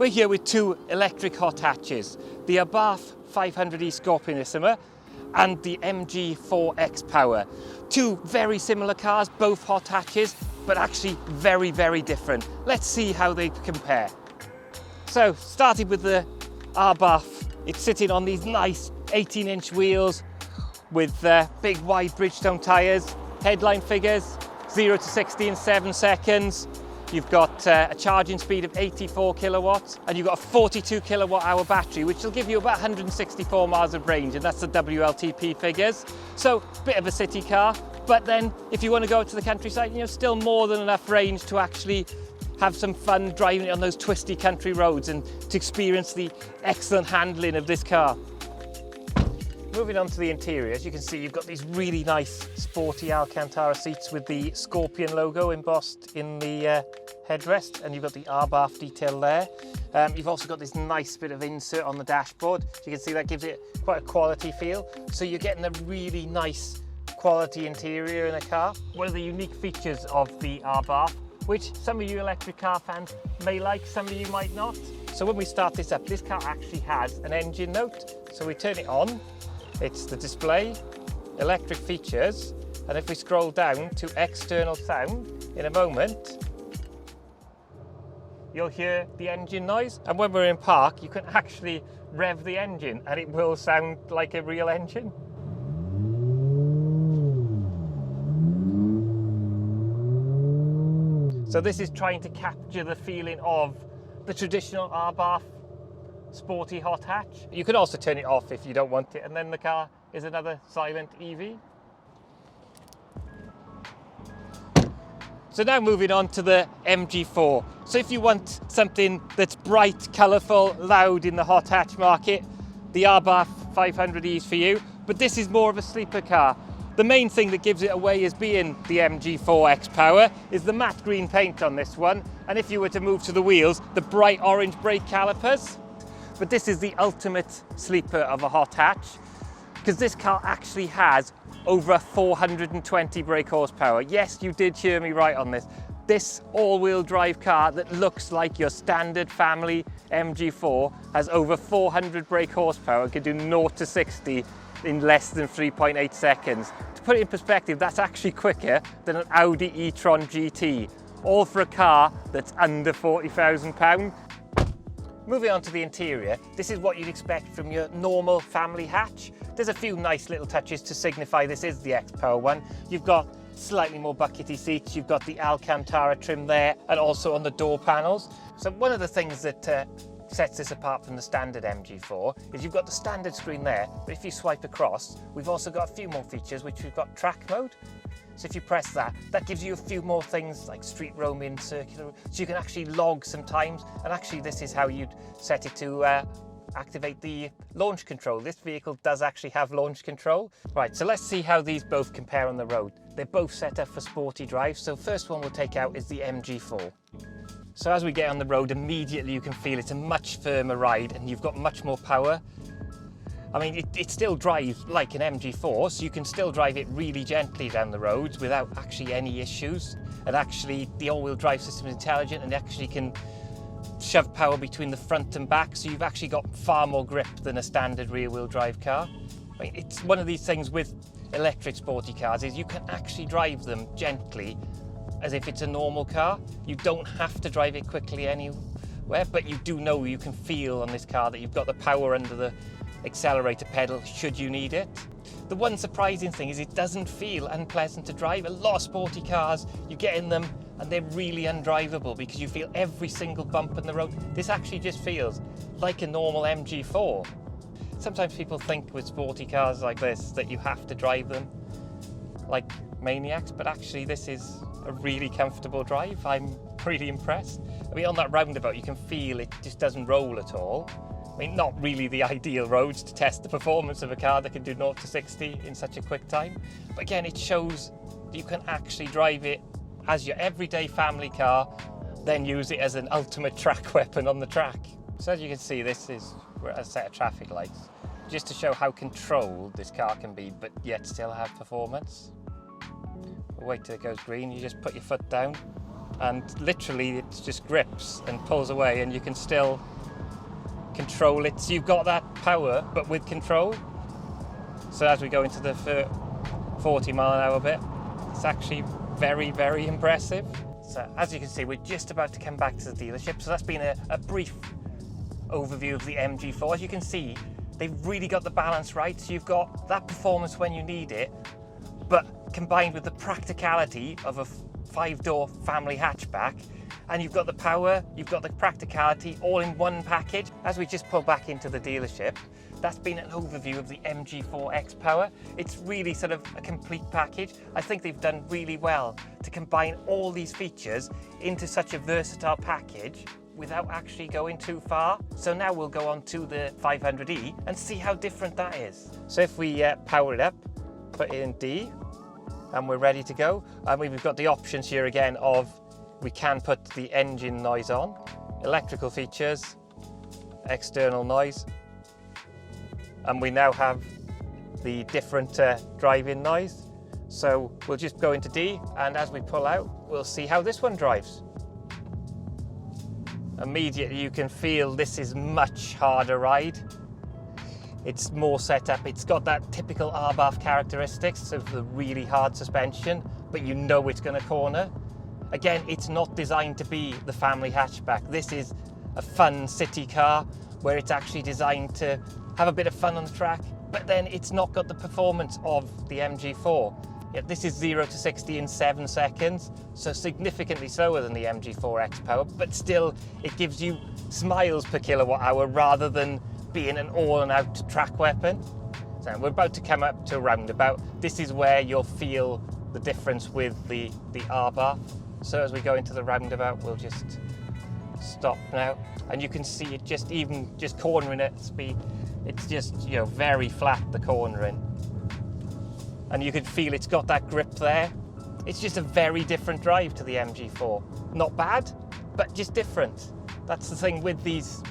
We're here with two electric hot hatches, the Abarth 500e Scorpionissima and the MG4 XPower. Two very similar cars, both hot hatches, but actually very, very different. Let's see how they compare. So, starting with the Abarth, it's sitting on these nice 18-inch wheels with big wide Bridgestone tyres, headline figures, 0 to 60 in 7 seconds. You've got a charging speed of 84 kilowatts and you've got a 42 kilowatt hour battery, which will give you about 164 miles of range, and that's the WLTP figures. So, bit of a city car, but then if you want to go to the countryside, you know, still more than enough range to actually have some fun driving it on those twisty country roads and to experience the excellent handling of this car. Moving on to the interior, as you can see, you've got these really nice sporty Alcantara seats with the Scorpion logo embossed in the headrest, and you've got the Abarth detail there. You've also got this nice bit of insert on the dashboard. So you can see that gives it quite a quality feel. So you're getting a really nice quality interior in a car. One of the unique features of the Abarth, which some of you electric car fans may like, some of you might not. So when we start this up, this car actually has an engine note. So we turn it on. It's the display, electric features, and if we scroll down to external sound, in a moment, you'll hear the engine noise. And when we're in park, you can actually rev the engine and it will sound like a real engine. So this is trying to capture the feeling of the traditional Abarth sporty hot hatch. You can also turn it off if you don't want it, and then the car is another silent EV. So now moving on to the MG4. So if you want something that's bright, colourful, loud in the hot hatch market, the Abarth 500e is for you, but this is more of a sleeper car. The main thing that gives it away as being the MG4 XPower is the matte green paint on this one, and if you were to move to the wheels, the bright orange brake calipers. But this is the ultimate sleeper of a hot hatch, because this car actually has over 420 brake horsepower. Yes, you did hear me right on this. This all-wheel drive car that looks like your standard family MG4 has over 400 brake horsepower, can do 0 to 60 in less than 3.8 seconds. To put it in perspective, that's actually quicker than an Audi e-tron GT, all for a car that's under £40,000. Moving on to the interior, this is what you'd expect from your normal family hatch. There's a few nice little touches to signify this is the XPower one. You've got slightly more buckety seats, you've got the Alcantara trim there, and also on the door panels. So one of the things that sets this apart from the standard MG4 is you've got the standard screen there, but if you swipe across, we've also got a few more features, which we've got track mode. So if you press that, that gives you a few more things like street roaming, circular, so you can actually log some times, and actually this is how you'd set it to activate the launch control. This vehicle does actually have launch control. Right, so let's see how these both compare on the road. They're both set up for sporty drive, so first one we'll take out is the MG4. So as we get on the road, immediately you can feel it's a much firmer ride and you've got much more power. I mean, it still drives like an MG4, so you can still drive it really gently down the roads without actually any issues. And actually, the all-wheel drive system is intelligent and actually can shove power between the front and back, so you've actually got far more grip than a standard rear-wheel drive car. I mean, it's one of these things with electric sporty cars is you can actually drive them gently as if it's a normal car. You don't have to drive it quickly anywhere, but you do know, you can feel on this car that you've got the power under the accelerator pedal should you need it. The one surprising thing is it doesn't feel unpleasant to drive. A lot of sporty cars, you get in them and they're really undrivable because you feel every single bump in the road. This actually just feels like a normal MG4. Sometimes people think with sporty cars like this that you have to drive them like maniacs, but actually this is a really comfortable drive. I'm pretty impressed. I mean, on that roundabout you can feel it just doesn't roll at all. I mean, not really the ideal roads to test the performance of a car that can do 0 to 60 in such a quick time. But again, it shows that you can actually drive it as your everyday family car, then use it as an ultimate track weapon on the track. So as you can see, this is a set of traffic lights, just to show how controlled this car can be, but yet still have performance. Wait till it goes green, you just put your foot down, and literally it just grips and pulls away, and you can still control it. So you've got that power, but with control. So as we go into the 40-mile-an-hour bit, it's actually very, very impressive. So as you can see, we're just about to come back to the dealership. So that's been a brief overview of the MG4. As you can see, they've really got the balance right. So you've got that performance when you need it, but combined with the practicality of a 5-door family hatchback, and you've got the power, you've got the practicality, all in one package. As we just pull back into the dealership, that's been an overview of the MG4 XPower. It's really sort of a complete package. I think they've done really well to combine all these features into such a versatile package without actually going too far. So now we'll go on to the 500e and see how different that is. So if we power it up, put it in D, and we're ready to go. And we've got the options here again of we can put the engine noise on, electrical features, external noise, and we now have the different drive-in noise. So we'll just go into D, and as we pull out, we'll see how this one drives. Immediately you can feel this is much harder ride. It's more set up. It's got that typical Abarth characteristics of the really hard suspension, but you know it's going to corner. Again, it's not designed to be the family hatchback. This is a fun city car where it's actually designed to have a bit of fun on the track, but then it's not got the performance of the MG4. Yet this is 0 to 60 in 7 seconds, so significantly slower than the MG4 XPower, but still it gives you miles per kilowatt hour rather than being an all and out track weapon. So we're about to come up to a roundabout. This is where you'll feel the difference with the Abarth. So as we go into the roundabout, we'll just stop now. And you can see it just cornering at speed. It's just, you know, very flat, the cornering. And you can feel it's got that grip there. It's just a very different drive to the MG4. Not bad, but just different. That's the thing with these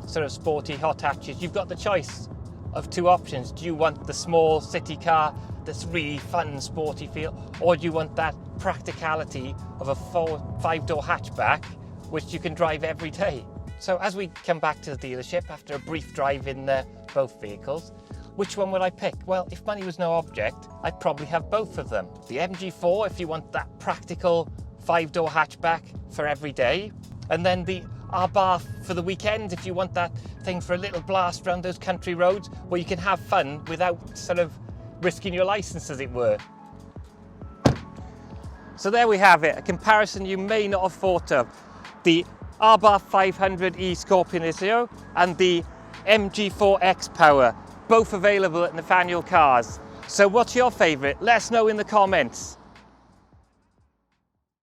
sort of sporty hot hatches. You've got the choice of two options. Do you want the small city car that's really fun, sporty feel, or do you want that practicality of a 5-door hatchback, which you can drive every day? So as we come back to the dealership after a brief drive in both vehicles, which one would I pick? Well, if money was no object, I'd probably have both of them. The MG4, if you want that practical 5-door hatchback for every day, and then the Abarth for the weekend, if you want that thing for a little blast around those country roads where you can have fun without sort of risking your license, as it were. So there we have it, a comparison you may not have thought of. The Abarth 500e Scorpionissima and the MG4 XPower, both available at Nathaniel Cars. So what's your favourite? Let us know in the comments.